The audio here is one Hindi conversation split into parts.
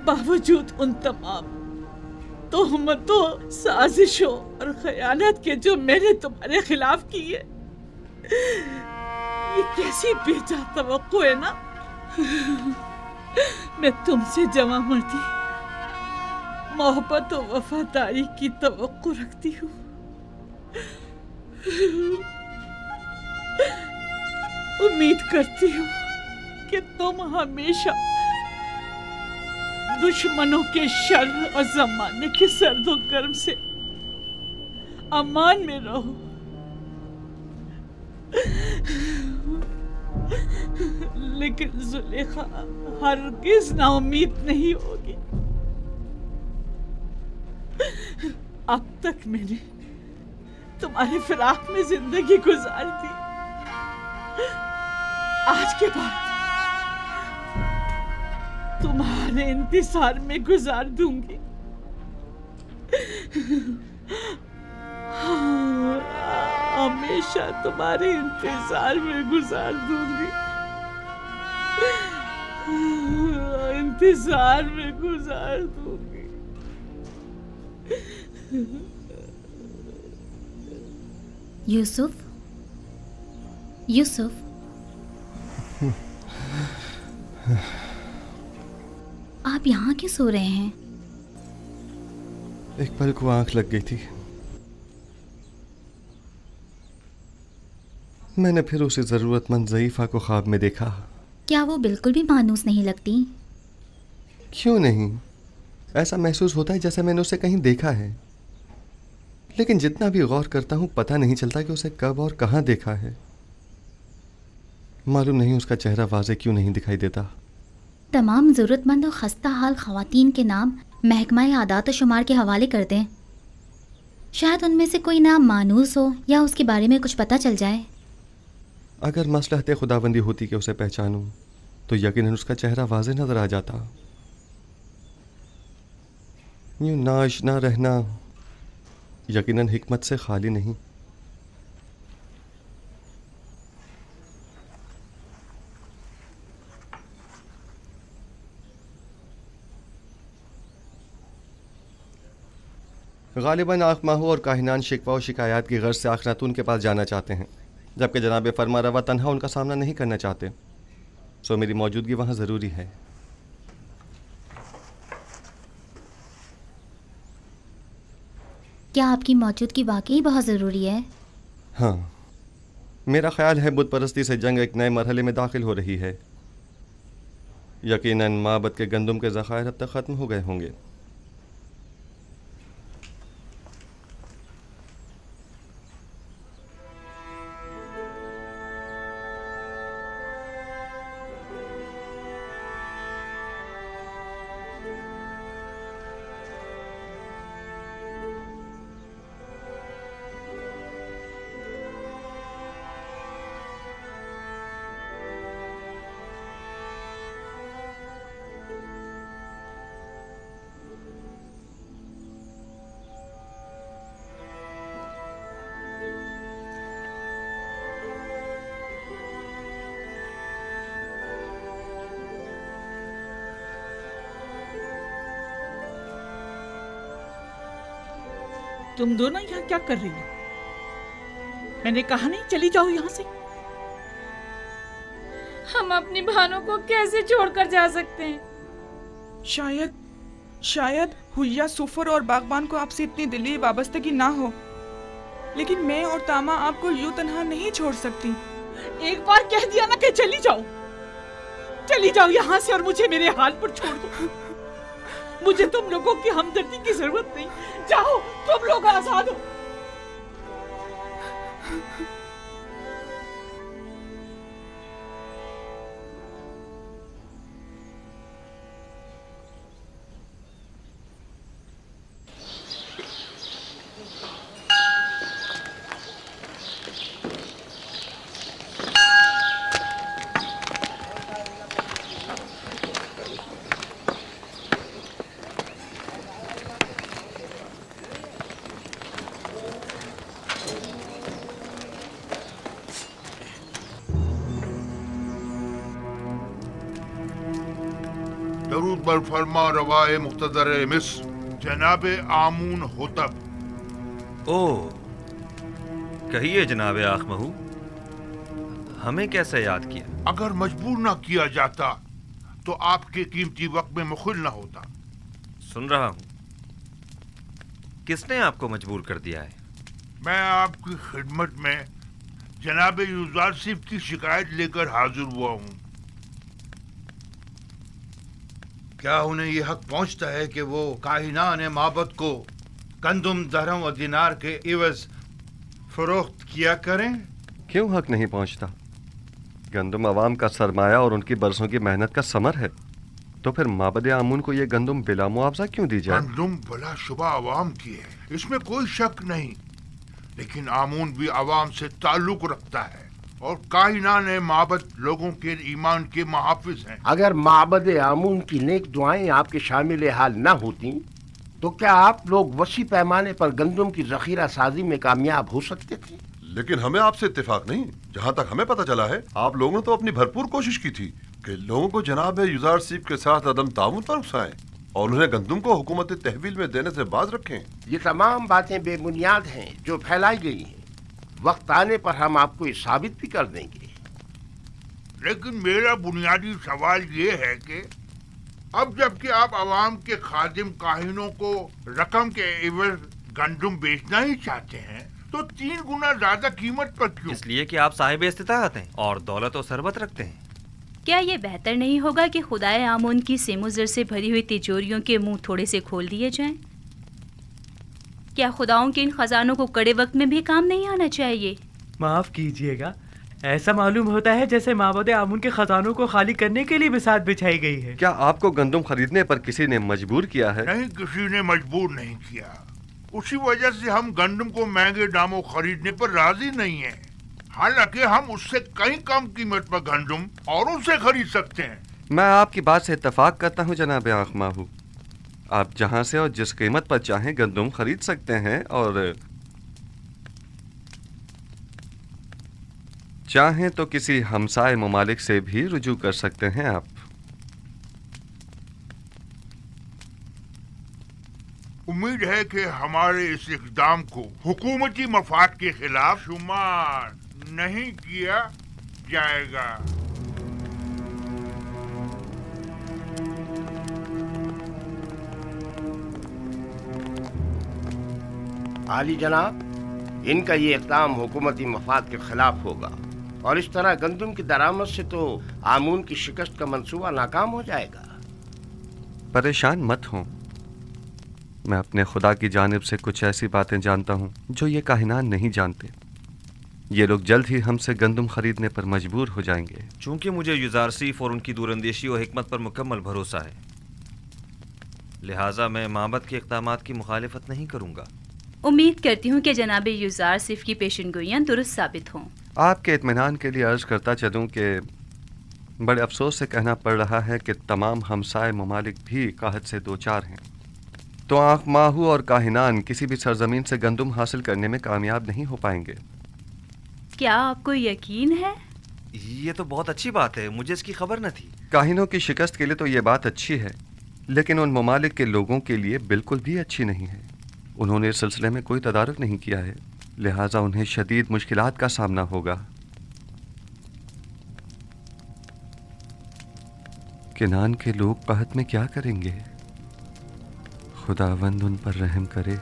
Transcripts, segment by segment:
बावजूद उन तमाम तोहमतों, साजिशों और खयानत के जो मैंने तुम्हारे खिलाफ की है, ये कैसी बेजा तवक्को है ना। मैं तुमसे जमा मर्दी, मोहब्बत और वफादारी की तवक्को रखती हूँ। उम्मीद करती हूँ कि तुम हमेशा दुश्मनों के शर और जमाने के सर्दो गर्म से अमान में रहो। लेकिन जुलेखा हरगिज नाउम्मीद नहीं होगी। अब तक मैंने तुम्हारे फिराक में जिंदगी गुजार दी, आज के बाद तुम्हारे इंतजार में गुजार दूंगी। हमेशा तुम्हारे इंतजार में गुजार दूंगी, इंतजार में गुजार दूंगी। यूसुफ, यूसुफ, आप यहाँ क्यों सो रहे हैं? एक पल को आंख लग गई थी। मैंने फिर उसी जरूरतमंद ज़ईफ़ा को ख्वाब में देखा। क्या वो बिल्कुल भी मानूस नहीं लगती? क्यों नहीं, ऐसा महसूस होता है जैसे मैंने उसे कहीं देखा है, लेकिन जितना भी गौर करता हूँ पता नहीं चलता कि उसे कब और कहाँ देखा है। मालूम नहीं उसका चेहरा वाज़े क्यों नहीं दिखाई देता। तमाम ज़रूरतमंद और खस्ता हाल ख़वातीन के नाम महकमा आदात व शुमार के हवाले कर दें। शायद उनमें से कोई नाम मानूस हो या उसके बारे में कुछ पता चल जाए। अगर मसलहत खुदाबंदी होती कि उसे पहचानूं तो यकीनन उसका चेहरा वाज़े नज़र आ जाता। यूँ नाआशना रहना यकीनन हिकमत से खाली नहीं। गालिबन आखमाहू और काहिनान शिकवा और शिकायत की गर्ज से आखनातून के पास जाना चाहते हैं, जबकि जनाब फरमा रवा तन्हा उनका सामना नहीं करना चाहते। सो मेरी मौजूदगी वहाँ ज़रूरी है। क्या आपकी मौजूदगी वाकई बहुत ज़रूरी है? हाँ, मेरा ख्याल है बुत परस्ती से जंग एक नए मरहले में दाखिल हो रही है। यकीनन माबद के गंदम के ज़खायर अब तक ख़त्म हो गए होंगे। तुम दोनों यहाँ क्या कर रही हो? मैंने कहा नहीं चली जाओ यहाँ से। हम अपनी बहनों को कैसे छोड़कर जा सकते हैं? शायद हुया, सुफर और बागबान को आपसे इतनी दिली वाबस्तगी ना हो, लेकिन मैं और तामा आपको यूं तन्हा नहीं छोड़ सकती। एक बार कह दिया ना कि चली जाओ यहाँ से और मुझे मेरे हाल पर छोड़ दो। मुझे तुम लोगों की हमदर्दी की जरूरत नहीं। जाओ, तुम लोग आजाद हो। दरूद बर फरमा रवाए मुख्तदर मिस्र जनाबे आमून होतब। ओ कहिए जनाबे आखमहू, हमें कैसे याद किया? अगर मजबूर ना किया जाता तो आपके कीमती वक्त में मुखिल ना होता। सुन रहा हूं। किसने आपको मजबूर कर दिया है? मैं आपकी खिदमत में जनाबे यूजारसिफ की शिकायत लेकर हाजिर हुआ हूँ। क्या उन्हें यह हक पहुंचता है कि वो काहिनान माबद को गंदुम, दरहम और दिनार के इवज फरोख्त किया करें? क्यों हक नहीं पहुंचता? गंदुम अवाम का सरमाया और उनकी बरसों की मेहनत का समर है, तो फिर माबद आमून को ये गंदुम बिला मुआवजा क्यों दी जाए? गंदुम बला शुबा अवाम की है, इसमें कोई शक नहीं, लेकिन आमून भी अवाम से ताल्लुक रखता है और काहिनान माबद लोगों के ईमान के मुहाफिज हैं। अगर माबद आमून की नेक दुआएं आपके शामिल हाल न होती तो क्या आप लोग वसी पैमाने पर गंदुम की जखीरा साजी में कामयाब हो सकते थे? लेकिन हमें आपसे इत्तेफाक नहीं। जहाँ तक हमें पता चला है, आप लोगों ने तो अपनी भरपूर कोशिश की थी कि लोगों को जनाब यूजारसिफ के साथ अदम ताउन पर उकसाएं और उन्हें गंदुम को हुकूमत तहवील में देने से बाज रखें। ये तमाम बातें बेबुनियाद हैं जो फैलाई गई हैं। वक्त आने पर हम आपको ये साबित भी कर देंगे। लेकिन मेरा बुनियादी सवाल ये है कि अब जबकि आप अवाम के खादिम काहिनों को रकम के एवज गंदुम बेचना ही चाहते हैं, तो 3 गुना ज्यादा कीमत पर क्यों? इसलिए कि आप साहिब इस्तिताअत हैं और दौलत और सरबत रखते हैं। क्या ये बेहतर नहीं होगा कि खुदाए आमून की सेमुजर से भरी हुई तिजोरियों के मुंह थोड़े से खोल दिए जाएं? क्या खुदाओं के इन खजानों को कड़े वक्त में भी काम नहीं आना चाहिए? माफ कीजिएगा, ऐसा मालूम होता है जैसे माबद आमून के खजानों को खाली करने के लिए बिसात बिछाई गई है। क्या आपको गंदुम खरीदने पर किसी ने मजबूर किया है? नहीं, किसी ने मजबूर नहीं किया। उसी वजह से हम गंदुम को महंगे दामों खरीदने पर राजी नहीं है। हालांकि हम उससे कहीं कम कीमत पर गंदुम और उनसे खरीद सकते हैं। मैं आपकी बात से इत्तेफाक करता हूँ जनाब आखमाहू। आप जहाँ से और जिस कीमत पर चाहें गंदुम खरीद सकते हैं और चाहें तो किसी हमसाए ममालिक से भी रुजू कर सकते हैं आप। उम्मीद है कि हमारे इस इक़दाम को हुकूमती मफाद के खिलाफ शुमार नहीं किया जाएगा। आली जनाब, इनका ये इक़दाम हुकूमती मफाद के खिलाफ होगा और इस तरह गंदुम की दरामद से तो आमून की शिकस्त का मंसूबा नाकाम हो जाएगा। परेशान मत हों, मैं अपने खुदा की जानिब से कुछ ऐसी बातें जानता हूँ जो ये काहिनान नहीं जानते। ये लोग जल्द ही हमसे गंदुम खरीदने पर मजबूर हो जाएंगे। चूंकि मुझे यूजारसिफ और उनकी दूरंदेशी और हिकमत पर मुकम्मल भरोसा है, लिहाजा मैं माबद के इक़दामात की मुखालिफत नहीं करूँगा। उम्मीद करती हूँ कि जनाब यूजारसिफ की पेशनगोइयाँ दुरुस्त साबित हों। आपके इत्मीनान के लिए अर्ज़ करता चलूँ कि बड़े अफसोस से कहना पड़ रहा है कि तमाम हमसाए ममालिक भी काहत से दो चार हैं, तो आखमाहू और काहिनान किसी भी सरजमीन से गंदुम हासिल करने में कामयाब नहीं हो पाएंगे। क्या आपको यकीन है? ये तो बहुत अच्छी बात है, मुझे इसकी खबर न थी। काहिनों की शिकस्त के लिए तो ये बात अच्छी है, लेकिन उन ममालिक के लोगों के लिए बिल्कुल भी अच्छी नहीं है। उन्होंने इस सिलसिले में कोई तदारुक नहीं किया है, लिहाजा उन्हें शदीद मुश्किलात का सामना होगा। किनान के लोग कहत में क्या करेंगे? खुदावंद उन पर रहम करे।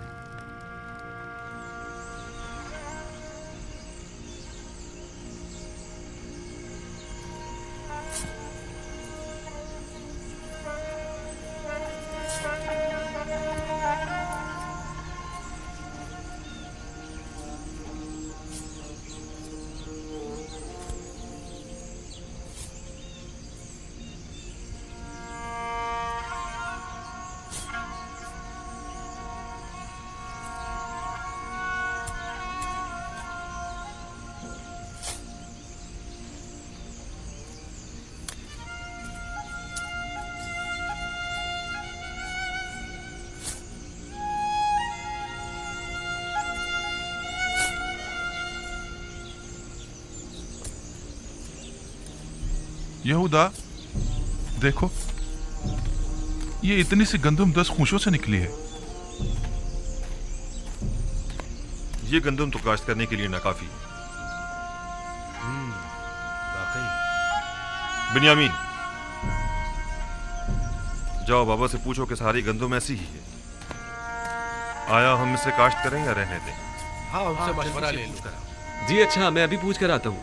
यहूदा, देखो ये इतनी सी गंदम 10 खूंशों से निकली है। ये गंदम तो काश्त करने के लिए नाकाफी है। बिन्यामीन, जाओ बाबा से पूछो कि सारी गंदम ऐसी ही है। आया हम इसे काश्त करें या रहने दें? हाँ, उनसे मशवरा ले लो। जी अच्छा, मैं अभी पूछ कर आता हूँ।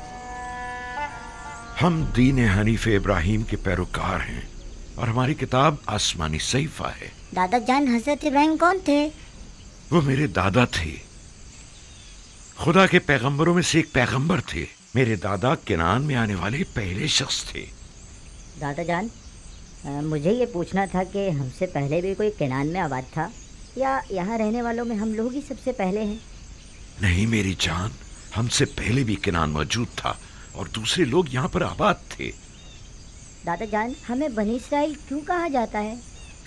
हम दीन हनीफ इब्राहिम के पैरोकार हैं और हमारी किताब आसमानी सहीफा है। दादा जान हजरत इब्राहिम कौन थे? वो मेरे दादा थे, खुदा के पैगंबरों में से एक पैगंबर थे। मेरे दादा केनान में आने वाले पहले शख्स थे। दादा जान, मुझे ये पूछना था कि हमसे पहले भी कोई केनान में आबाद था या यहाँ रहने वालों में हम लोग ही सबसे पहले हैं? नहीं मेरी जान, हमसे पहले भी केनान मौजूद था और दूसरे लोग यहाँ पर आबाद थे। दादा जान, हमें बनी इसराइल क्यों कहा जाता है?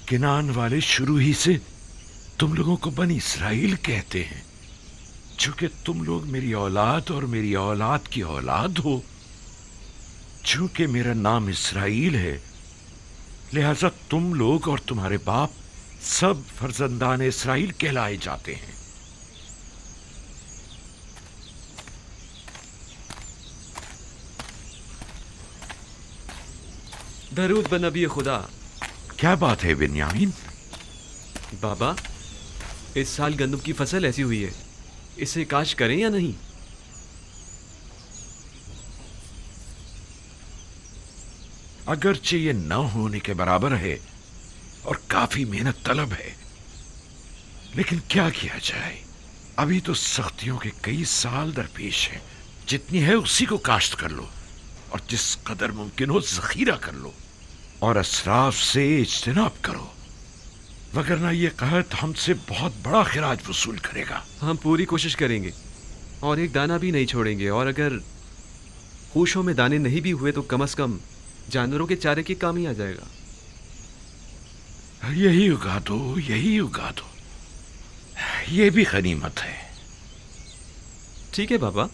केनान वाले शुरू ही से तुम लोगों को बनी इसराइल कहते हैं, चूंकि तुम लोग मेरी औलाद और मेरी औलाद की औलाद हो। चूंकि मेरा नाम इसराइल है, लिहाजा तुम लोग और तुम्हारे बाप सब फर्जंदान इसराइल कहलाए जाते हैं। दरूद बन नबी खुदा। क्या बात है बिन्यामीन? बाबा, इस साल गंदम की फसल ऐसी हुई है, इसे काश करें या नहीं? अगरचे ये न होने के बराबर है और काफी मेहनत तलब है, लेकिन क्या किया जाए, अभी तो सख्तियों के कई साल दरपेश हैं। जितनी है उसी को काश्त कर लो और जिस कदर मुमकिन हो जखीरा कर लो और असराफ से इज्तिनाब करो, वगरना ये कहत हमसे बहुत बड़ा खिराज वसूल करेगा। हम पूरी कोशिश करेंगे और एक दाना भी नहीं छोड़ेंगे, और अगर खूशों में दाने नहीं भी हुए तो कम से कम जानवरों के चारे के काम ही आ जाएगा। यही उगा दो, यही उगा दो, ये भी गनीमत है। ठीक है बाबा।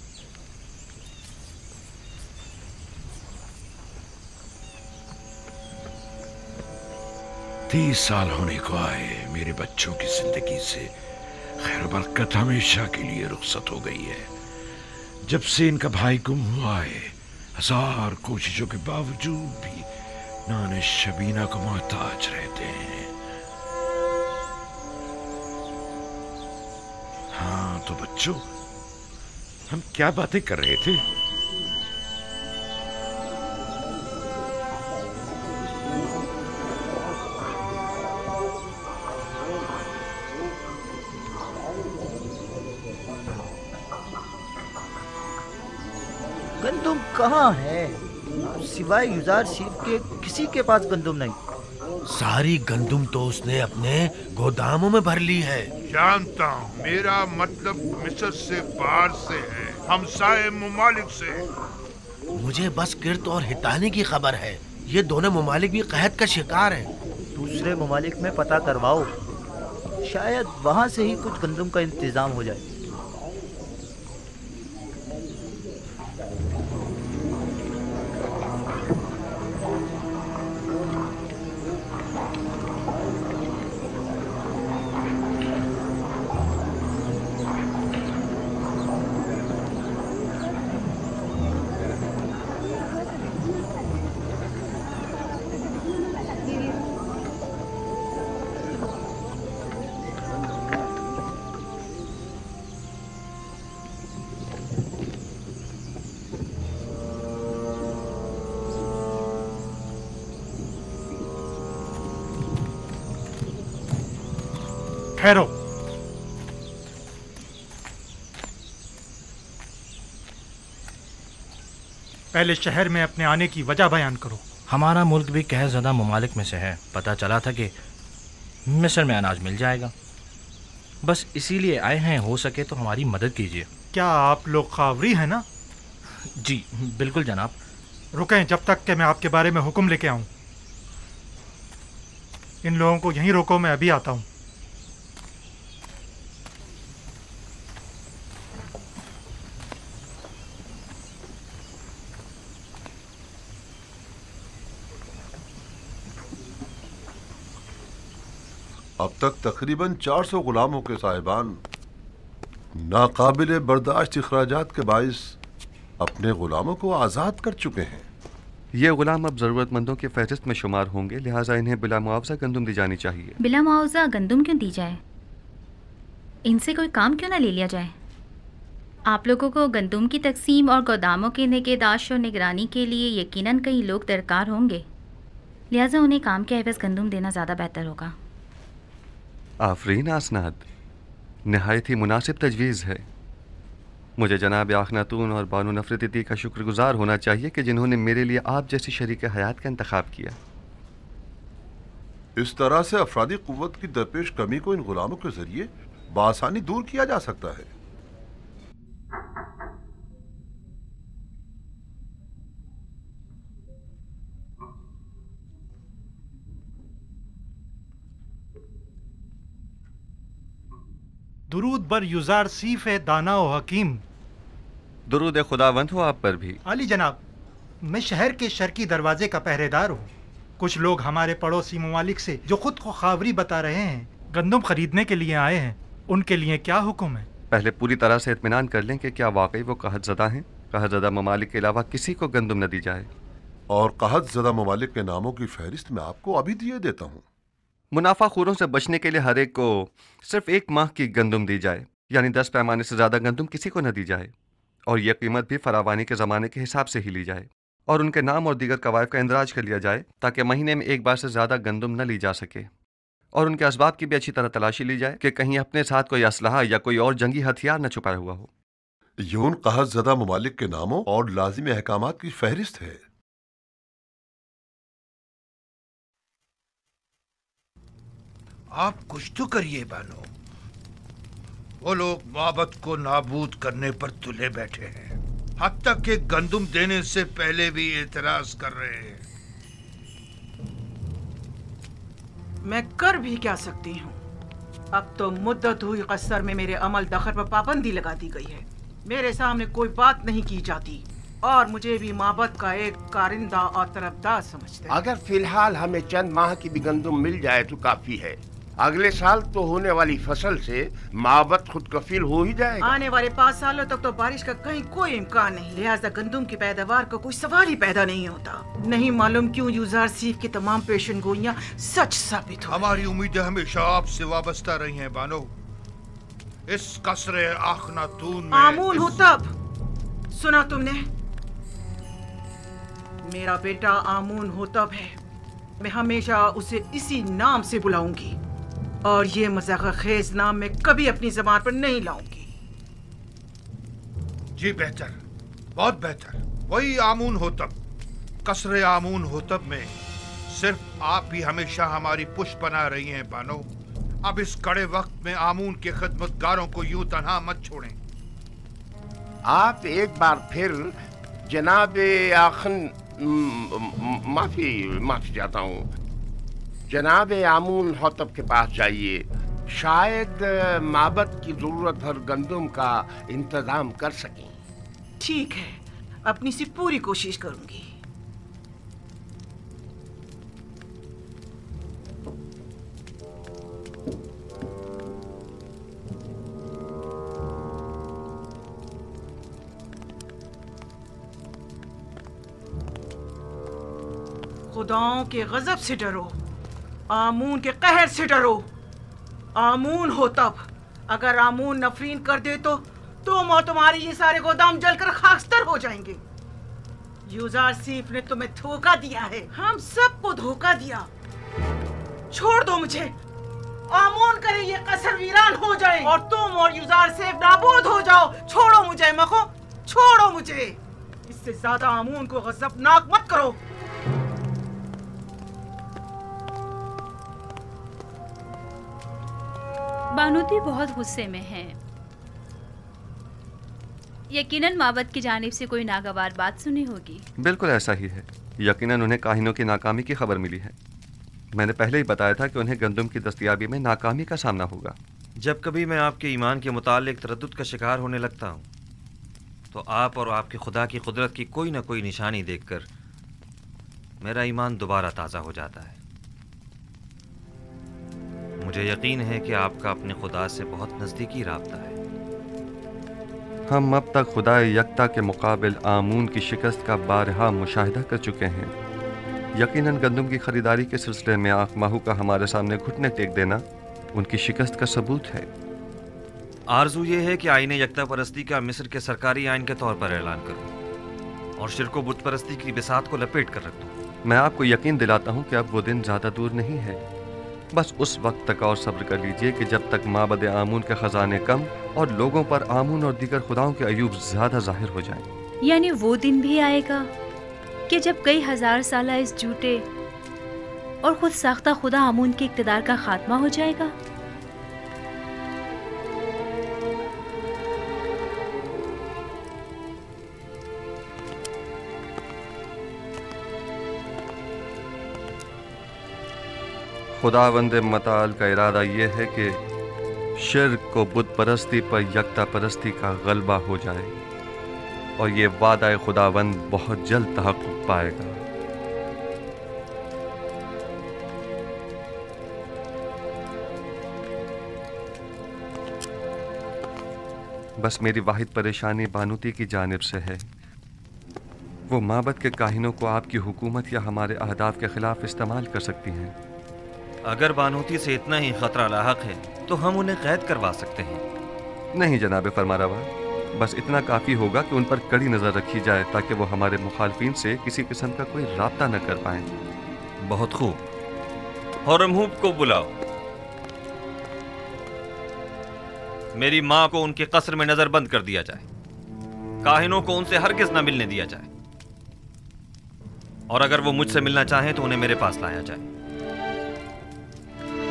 तीस साल होने को आए, मेरे बच्चों की जिंदगी से खैर बरकत हमेशा के लिए रुखसत हो गई है। जब से इनका भाई गुम हुआ है, हजार कोशिशों के बावजूद भी नाने शबीना को मोहताज रहते हैं। हाँ तो बच्चों, हम क्या बातें कर रहे थे? गंदुम कहाँ है? सिवाय युजार सीफ के किसी के पास गंदुम नहीं। सारी गंदुम तो उसने अपने गोदामों में भर ली है। जानता हूँ, मेरा मतलब मिस्र से बाहर से है, हमसाए ममालिक से। मुझे बस किर्त और हितानी की खबर है, ये दोनों ममालिक भी कहत का शिकार हैं। दूसरे ममालिक में पता करवाओ, शायद वहाँ से ही कुछ गंदुम का इंतजाम हो जाए। ठहरो। पहले शहर में अपने आने की वजह बयान करो। हमारा मुल्क भी कह ज़्यादा ममालिक में से है। पता चला था कि मिस्र में अनाज मिल जाएगा, बस इसीलिए आए हैं। हो सके तो हमारी मदद कीजिए। क्या आप लोग खावरी हैं ना? जी बिल्कुल जनाब। रुकें जब तक कि मैं आपके बारे में हुक्म लेके आऊं। इन लोगों को यहीं रोको, मैं अभी आता हूं। अब तक तकरीबन 400 गुलामों के साहिबान नाकाबिल बर्दाश्त अखराजात के बाइस अपने गुलामों को आज़ाद कर चुके हैं। ये गुलाम अब ज़रूरतमंदों की फहरिस्त में शुमार होंगे, लिहाजा इन्हें बिला मुआवजा गंदुम दी जानी चाहिए। बिला मुआवजा गंदुम क्यों दी जाए? इनसे कोई काम क्यों ना ले लिया जाए? आप लोगों को गंदुम की तकसीम और गोदामों के निगहदाश्त और निगरानी के लिए यकीनन कई लोग दरकार होंगे, लिहाजा उन्हें काम के एवज़ गंदुम देना ज़्यादा बेहतर होगा। आफरीन आसनाद, नहायत ही मुनासिब तजवीज़ है। मुझे जनाब आखनातून और बानो नफरती का शुक्रगुजार होना चाहिए कि जिन्होंने मेरे लिए आप जैसी शरीक हयात का इंतखाब किया। इस तरह से अफरादी कुव्वत की दरपेश कमी को इन गुलामों के जरिए बआसानी दूर किया जा सकता है। दुरूद बर युजार सीफ दाना व हकीम। दुरूद खुदावंद हो आप पर भी। आली जनाब, मैं शहर के शर्की दरवाजे का पहरेदार हूँ। कुछ लोग हमारे पड़ोसी ममालिक से जो खुद को खावरी बता रहे हैं गंदम खरीदने के लिए आए हैं, उनके लिए क्या हुक्म है? पहले पूरी तरह से इत्मीनान कर लें कि क्या वाकई वो कहतज़दा हैं। कहतज़दा ममालिक के अलावा किसी को गंदम न दी जाए। और कहतज़दा ममालिक के नामों की फहरिस्त मैं आपको अभी दिए देता हूँ। मुनाफाखोरों से बचने के लिए हर एक को सिर्फ 1 माह की गंदम दी जाए, यानी 10 पैमाने से ज़्यादा गंदम किसी को न दी जाए, और यह कीमत भी फरावानी के ज़माने के हिसाब से ही ली जाए, और उनके नाम और दीगर कवायद का इंदराज कर लिया जाए ताकि महीने में 1 बार से ज़्यादा गंदम न ली जा सके, और उनके असबाब की भी अच्छी तरह तलाशी ली जाए कि कहीं अपने साथ कोई असलहा या कोई और जंगी हथियार न छुपाया हुआ हो। ये उन कहतज़दा ममालिक के नामों और लाजिमी अहकामात की फहरिस्त है। आप कुछ तो करिए बानो। वो लोग माबद को नाबूद करने पर तुले बैठे हैं, हत्ता के गंदुम देने से पहले भी एतराज कर रहे हैं। मैं कर भी क्या सकती हूँ? अब तो मुद्दत हुई कसर में मेरे अमल दखल पर पाबंदी लगा दी गई है। मेरे सामने कोई बात नहीं की जाती और मुझे भी माबद का एक कारिंदा और तरफदार समझते हैं। अगर फिलहाल हमें चंद माह की भी गंदुम मिल जाए तो काफी है। अगले साल तो होने वाली फसल से माबद खुद कफील हो ही जाएगा। आने वाले 5 सालों तक तो बारिश का कहीं कोई इम्कान नहीं, लिहाजा गंदुम की पैदावार का कोई सवाल ही पैदा नहीं होता। नहीं मालूम क्यों युजार सीफ की तमाम पेशन गोइयां सच साबित हो। हमारी उम्मीदें हमेशा आपसे वाबस्ता रही हैं बानो। इस कसरे आखनातून में आमून हो तब सुना तुमने? मेरा बेटा आमून हो तब है। मैं हमेशा उसे इसी नाम से बुलाऊंगी और ये मज़ाक़-खेज़ नाम मैं कभी अपनी ज़बान पर नहीं लाऊंगी। जी बेहतर, बहुत बेहतर। वही आमून होतब, कसरे आमून होतब में सिर्फ आप ही हमेशा हमारी पुष्ट बना रही हैं बानो। अब इस कड़े वक्त में आमून के खिदमतगारों को यूं तन्हा मत छोड़ें। आप एक बार फिर जनाब आखन माफी चाहता हूँ, जनाब आमून होतब के पास जाइए। शायद माबद की जरूरत भर गंदुम का इंतजाम कर सकें। ठीक है, अपनी सी पूरी कोशिश करूंगी। खुदाओं के गजब से डरो, आमून के कहर से डरो। आमून हो तब, अगर आमून नफरीन कर दे तो तुम और तुम्हारे ये सारे गोदाम जलकर खाकस्तर हो जाएंगे। युजार सीफ ने तुम्हें धोखा दिया है, हम सबको धोखा दिया। छोड़ दो मुझे, आमून करे ये कसर वीरान हो जाए और तुम और युजार सीफ नाबूद हो जाओ। छोड़ो मुझे मखो, छोड़ो मुझे। इससे ज्यादा आमून को गजबनाक मत करो। बानूती बहुत गुस्से में हैं। यकीनन माबद की जानिब से कोई नागवार बात सुनी होगी। बिल्कुल ऐसा ही है। यकीनन उन्हें काहिनों की नाकामी की खबर मिली है। मैंने पहले ही बताया था कि उन्हें गंदुम की दस्तयाबी में नाकामी का सामना होगा। जब कभी मैं आपके ईमान के मुतालिक तरद्दुद का शिकार होने लगता हूँ तो आप और आपके खुदा की कुदरत की कोई ना कोई निशानी देखकर मेरा ईमान दोबारा ताज़ा हो जाता है। मुझे यकीन है कि आपका अपने खुदा से बहुत नज़दीकी राब्ता है। हम अब तक खुदा यकता के मुकाबिल आमून की शिकस्त का बारहा मुशाहिदा कर चुके हैं। यकीनन गंदम की खरीदारी के सिलसिले में आँख माहू का हमारे सामने घुटने टेक देना उनकी शिकस्त का सबूत है। आरजू ये है कि आईने यकता परस्ती का मिस्र के सरकारी आइन के तौर पर ऐलान करूं और शिरको बुत परस्ती की बिसात को लपेट कर रख दूं। मैं आपको यकीन दिलाता हूँ कि अब वो दिन ज़्यादा दूर नहीं है। बस उस वक्त तक और सब्र कर लीजिए कि जब तक माबद आमून के खजाने कम और लोगों पर आमून और दीगर खुदाओं के अयूब ज़्यादा जाहिर हो जाएं। यानी वो दिन भी आएगा कि जब कई हजार साल इस झूठे और खुद साख्ता खुदा आमून के इक़्तिदार का खात्मा हो जाएगा। खुदावंद मताल का इरादा ये है कि शिर्क को बुत परस्ती पर यकता परस्ती का गलबा हो जाए और ये वादा खुदावंद बहुत जल्द तहक़्क़ुक़ पाएगा। बस मेरी वाहिद परेशानी बानूती की जानिब से है। वो माबद के काहिनों को आपकी हुकूमत या हमारे अहदाफ के खिलाफ इस्तेमाल कर सकती हैं। अगर बानूती से इतना ही खतरा लाहक है तो हम उन्हें कैद करवा सकते हैं। नहीं जनाब फरमारवा, बस इतना काफ़ी होगा कि उन पर कड़ी नज़र रखी जाए ताकि वो हमारे मुखालफिन से किसी किस्म का कोई राब्ता न कर पाएं। बहुत खूब। हरमहूब को बुलाओ। मेरी माँ को उनके कसर में नजरबंद कर दिया जाए। काहिनों को उनसे हरगिज न मिलने दिया जाए और अगर वो मुझसे मिलना चाहें तो उन्हें मेरे पास लाया जाए।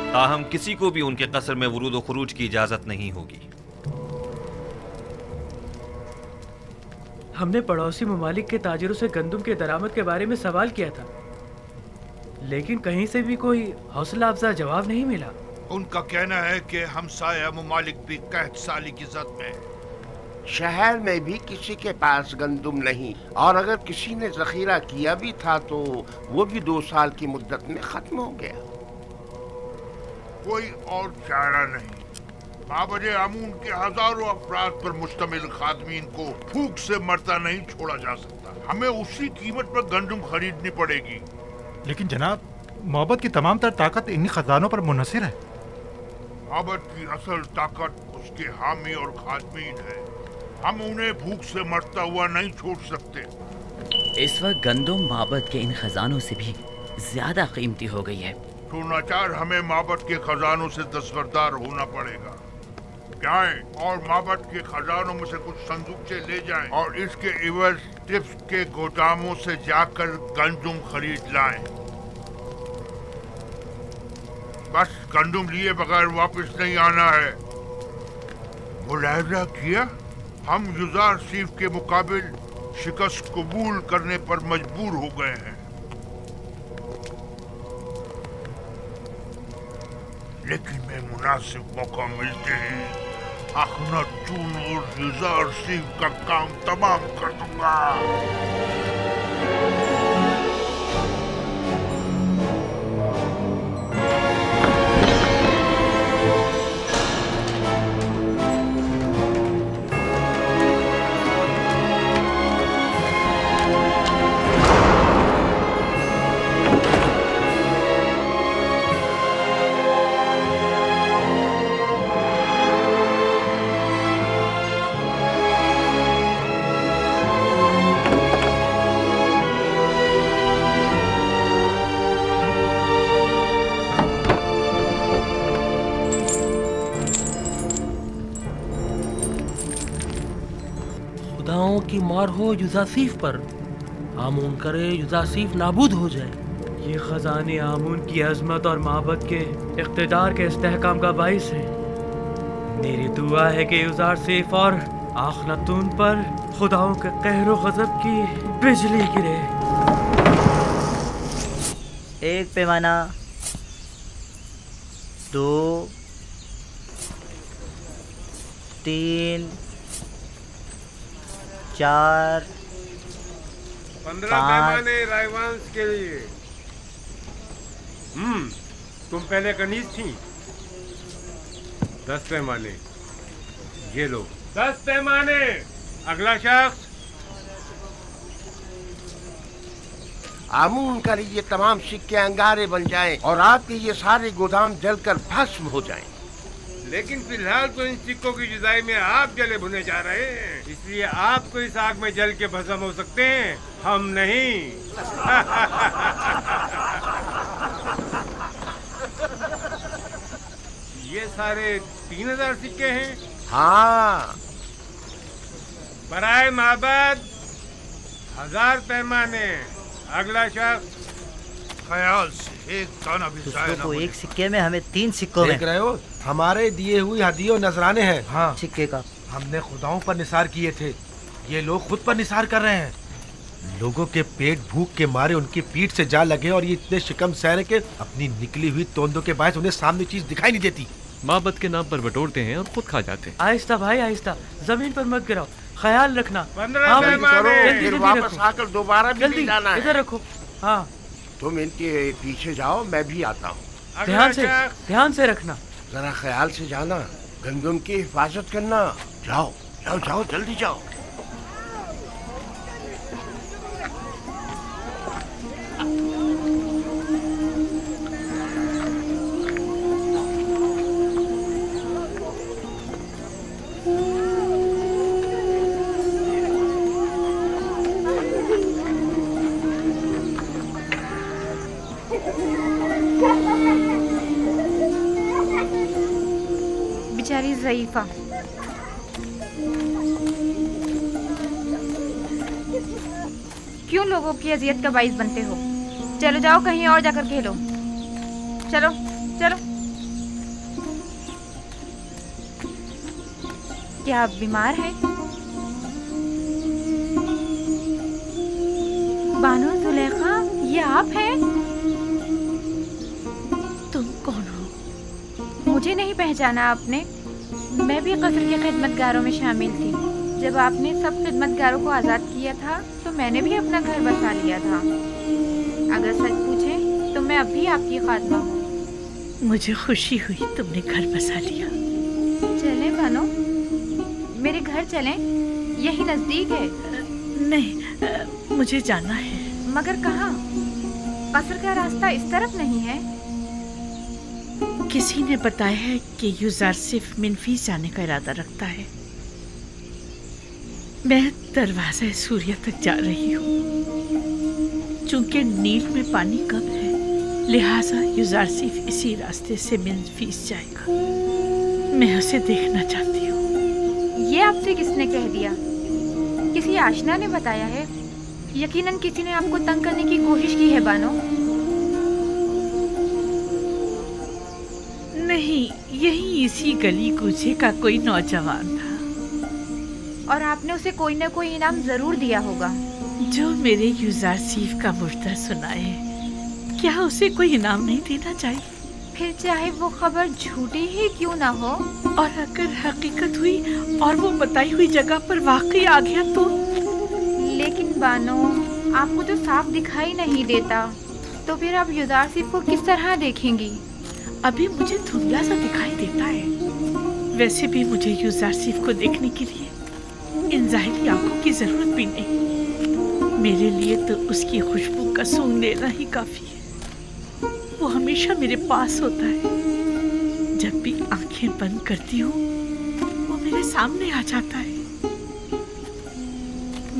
ताहम किसी को भी उनके कसर में वरूद व खुरूज की इजाजत नहीं होगी। हमने पड़ोसी ममालिक के ताजिरों से गंदम के दरामद के बारे में सवाल किया था, लेकिन कहीं से भी कोई हौसला अफजा जवाब नहीं मिला। उनका कहना है कि हमसाया ममालिक भी कहत साली की जद में। शहर में भी किसी के पास गंदम नहीं, और अगर किसी ने जखीरा किया भी था तो वो भी 2 साल की मुद्दत में खत्म हो गया। कोई और चारा नहीं। माबद आमून के हजारों अफराद पर मुश्तमिल खादमीन को भूख से मरता नहीं छोड़ा जा सकता। हमें उसी कीमत पर गंदम खरीदनी पड़ेगी। लेकिन जनाब, मोहब्बत की तमाम तर ताकत इन्हीं खजानों पर मुनहसर है। मोहब्बत की असल ताकत उसके हामी और खादमीन है। हम उन्हें भूख से मरता हुआ नहीं छोड़ सकते। इस वक्त गंदम माबद के इन खजानों से भी ज्यादा कीमती हो गई है। तो नाचार हमें माबद के खजानों से दस्तबरदार होना पड़ेगा। जाएं और माबद के खजानों में से कुछ संदूकचे ले जाएं और इसके इवज टिप्स के गोदामों से जाकर गंदम खरीद लाएं। बस गंदम लिए बगैर वापस नहीं आना है। मुलाहिजा किया, हम युजार सीफ के मुकाबिल शिकस्त कबूल करने पर मजबूर हो गए हैं, लेकिन मैं मुनासिब मौका मिलते ही अखनातून और युजार सीफ का काम तमाम कर दूंगा। की मार हो युजासीफ पर, आमून करे युजासीफ नाबूद हो जाए। ये खजाने आमून की अजमत और माबद के इख्तिदार के इस्तेहकाम का बाइस है। मेरी दुआ है कि युजार सीफ और आखनातून पर खुदाओं के कहरो गजब की बिजली गिरे। 1 पैमाना, 2, 3, 4, 15 पैमाने रायवांश के लिए। तुम पहले कनीज थी, 10 पैमाने, ये लो 10 पैमाने। अगला शख्स। आमून कर ये तमाम सिक्के अंगारे बन जाएं और आपके ये सारे गोदाम जलकर भस्म हो जाएं। लेकिन फिलहाल तो इन सिक्कों की जुदाई में आप जले भुने जा रहे हैं, इसलिए आप तो इस आग में जल के भस्म हो सकते हैं, हम नहीं। ये सारे 3000 सिक्के हैं। हाँ। बराए माबद 1000 पैमाने। अगला शख्स। ख्याल से एक दाना भी जाया दूसरों ना को होने एक सिक्के में, हमें 3 सिक्कों में। देख रहे हो, हमारे दिए हुई हदियों नजराने हैं। हाँ, सिक्के का हमने खुदाओं पर निसार किए थे, ये लोग खुद पर निसार कर रहे हैं। लोगों के पेट भूख के मारे उनकी पीठ से जा लगे और ये इतने शिकम सहरे के अपनी निकली हुई तोंदों के बायस उन्हें सामने चीज दिखाई नहीं देती। माबद के नाम पर बटोरते हैं और खुद खा जाते हैं। आहिस्ता भाई आहिस्ता, जमीन पर मत गिराओ, ख्याल रखना। 15 पैमाने। फिर वापस आकर दोबारा भी जल्दी जाना है। इधर रखो। हाँ, तुम इनके पीछे जाओ, मैं भी आता हूँ। ध्यान से रखना। जरा ख्याल से जाना, गंदम की हिफाजत करना। जाओ जाओ जाओ, जल्दी जाओ। बेचारी ज़ईफ़ा, क्यों लोगों की अजियत का बाइस बनते हो? चलो जाओ कहीं और जाकर खेलो। चलो चलो। क्या आप बीमार हैं? बानो जुलेखा, ये आप हैं? तुम कौन हो? मुझे नहीं पहचाना आपने? मैं भी कस्र के खिदमतगारों में शामिल थी। जब आपने सब खिदमतगारों को आज़ाद किया था तो मैंने भी अपना घर बसा लिया था। अगर सच पूछें तो मैं अब भी आपकी खात्मा हूँ। मुझे खुशी हुई तुमने घर बसा लिया। चलें बानो, मेरे घर चलें, यही नज़दीक है। नहीं, मुझे जाना है। मगर कहाँ? कस्र का रास्ता इस तरफ नहीं है। किसी ने बताया है कि यूज़र सिर्फ मिनफीस जाने का इरादा रखता है। मैं दरवाज़ा सूर्य तक जा रही हूँ। चूंकि नील में पानी कम है, लिहाजा यूज़र सिर्फ इसी रास्ते से मिनफीस जाएगा। मैं उसे देखना चाहती हूँ। ये आपसे किसने कह दिया? किसी आशना ने बताया है? यकीनन किसी ने आपको तंग करने की कोशिश की है बानो। नहीं, यही इसी गली कूचे का कोई नौजवान था। और आपने उसे कोई न कोई इनाम जरूर दिया होगा। जो मेरे यूज़र सीफ का मुर्दा सुनाए, क्या उसे कोई इनाम नहीं देना चाहिए? फिर चाहे वो खबर झूठी ही क्यों ना हो। और अगर हकीकत हुई और वो बताई हुई जगह पर वाकई आ गया तो? लेकिन बानो, आपको तो साफ दिखाई नहीं देता, तो फिर आप यूज़र सिर्फ को किस तरह देखेंगी? अभी मुझे धुंधला सा दिखाई देता है। वैसे भी मुझे यूज़र सिर्फ को देखने के लिए इन ज़ाहिरी आंखों की जरूरत भी नहीं। मेरे लिए तो उसकी खुशबू का सूंघ लेना ही काफी है। वो हमेशा मेरे पास होता है। जब भी आंखें बंद करती हूँ, वो मेरे सामने आ जाता है।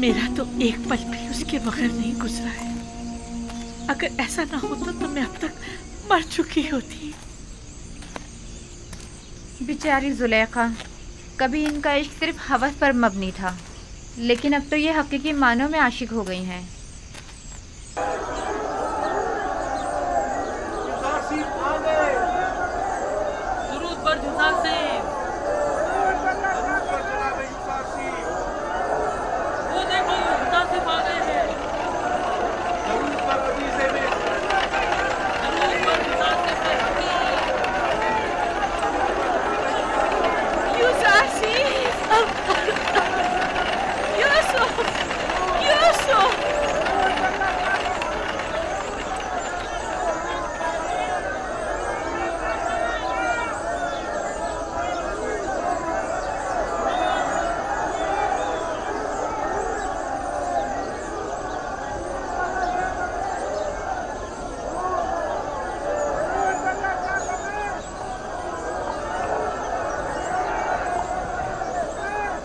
मेरा तो एक पल भी उसके बगैर नहीं गुजरा है। अगर ऐसा ना होता तो मैं अब तक मर चुकी होती। बेचारी जुलेखा, कभी इनका इश्क सिर्फ हवस पर मबनी था, लेकिन अब तो ये हकीकी मानों में आशिक हो गई हैं। दुरूद पर यूज़र सिर्फ। वो देखो, यूज़र सिर्फ आ गए हैं। दुरूद पर यूज़र सिर्फ। यूसुफ!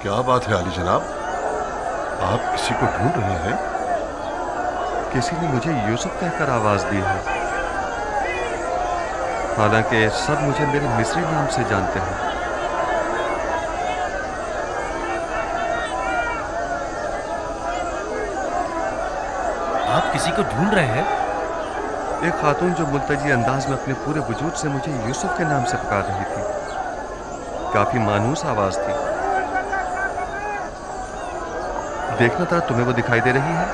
क्या बात है आली जनाब, आप किसी को ढूंढ रहे हैं? किसी ने मुझे यूसुफ कहकर आवाज दी है, हालांकि सब मुझे मेरे मिस्री नाम से जानते हैं। आप किसी को ढूंढ रहे हैं? एक खातून जो मुल्तजी अंदाज में अपने पूरे वजूद से मुझे यूसुफ के नाम से पुकार रही थी। काफी मानूस आवाज थी। देखना था तुम्हें वो दिखाई दे रही है?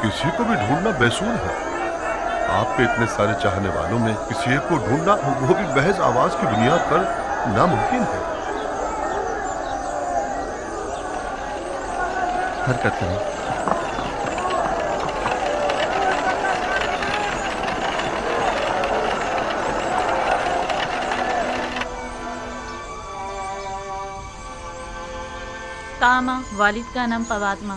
किसी को भी ढूंढना बेसूर है। आपके इतने सारे चाहने वालों में किसी एक को ढूंढना, वो भी महज आवाज की बुनियाद पर, नामुमकिन है। हरकत करें। तामा, वालिद का नाम फवातिमा।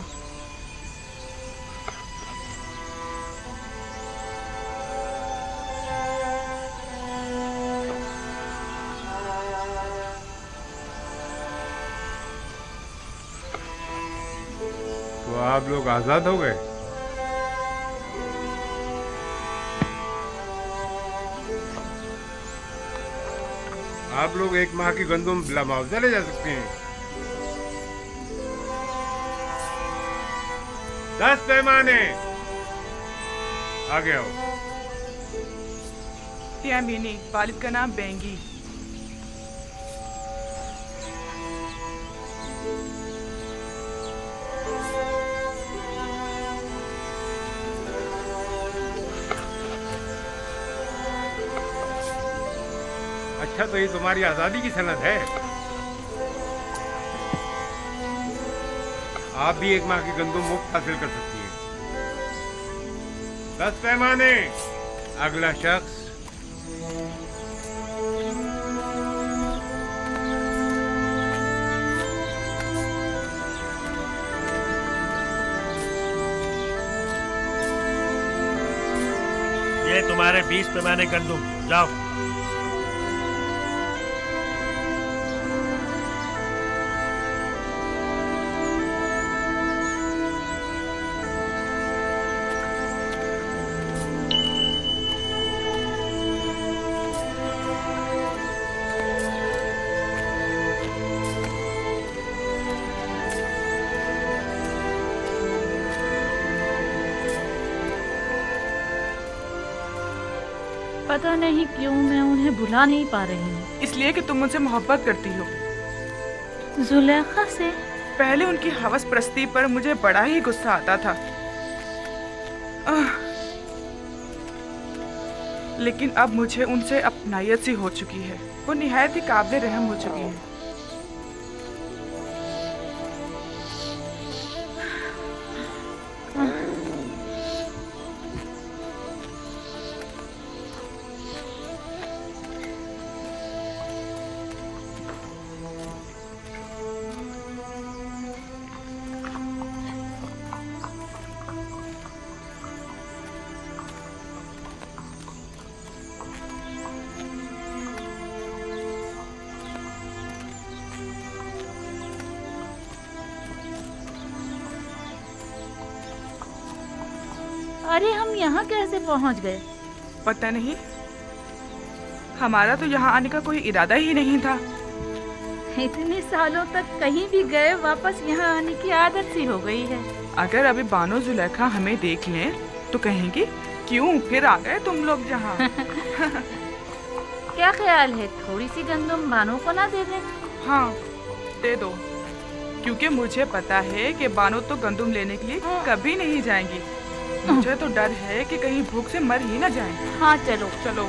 तो आप लोग आजाद हो गए? आप लोग 1 माह की गंदम बिला मुआवजा ले जा सकते हैं। 10 पैमाने आगे आओ। त्यामीनी, वालिद का नाम बेंगी। अच्छा, तो ये तुम्हारी आजादी की सनद है। आप भी 1 माह की गंदम मुफ्त हासिल कर सकती हैं। 10 पैमाने। अगला शख्स। ये तुम्हारे 20 पैमाने गंदम, जाओ। पता नहीं क्यों मैं उन्हें भुला नहीं पा रही हूँ। इसलिए कि तुम मुझसे मोहब्बत करती हो। जुलेखा से? पहले उनकी हवस परस्ती पर मुझे बड़ा ही गुस्सा आता था, लेकिन अब मुझे उनसे अपनायत सी हो चुकी है। वो निहायत ही काबिल रहम हो चुकी है। अरे हम यहाँ कैसे पहुँच गए? पता नहीं, हमारा तो यहाँ आने का कोई इरादा ही नहीं था। इतने सालों तक कहीं भी गए, वापस यहाँ आने की आदत सी हो गई है। अगर अभी बानो जुलेखा हमें देख लें तो कहेंगी क्यों फिर आ गए तुम लोग यहाँ। क्या ख्याल है, थोड़ी सी गंदम बानो को ना दे दें? हाँ, दे दो, क्योंकि मुझे पता है कि बानो तो गंदम लेने के लिए कभी नहीं जाएंगी। मुझे तो डर है कि कहीं भूख से मर ही ना जाएं। हाँ चलो चलो।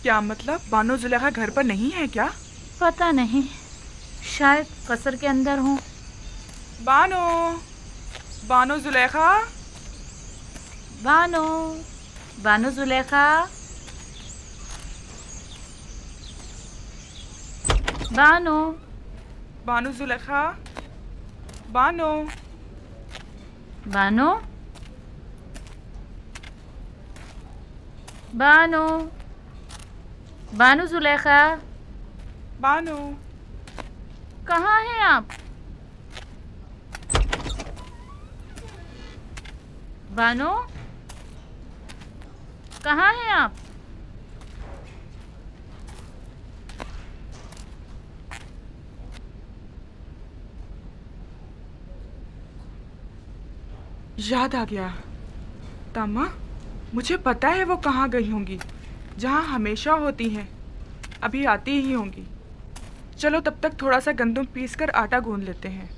क्या मतलब, बानो जुलेखा घर पर नहीं है क्या? पता नहीं, शायद कसर के अंदर हूँ। बानो, बानो जुलेखा, बानो, बानो जुलेखा, बानो, बानो जुलेखा, बानो, बानो, बानो, बानो जुलेखा, बानो, कहाँ हैं आप? बानो, कहाँ हैं आप? याद आ गया। तामा, मुझे पता है वो कहाँ गई होंगी। जहाँ हमेशा होती हैं, अभी आती ही होंगी। चलो तब तक थोड़ा सा गंदम पीसकर आटा गूंद लेते हैं।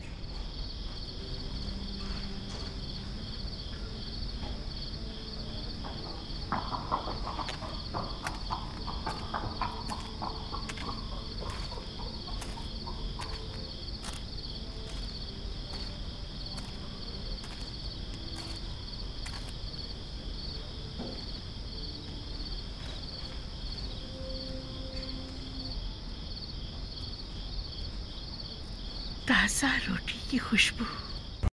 ताज़ा रोटी की खुशबू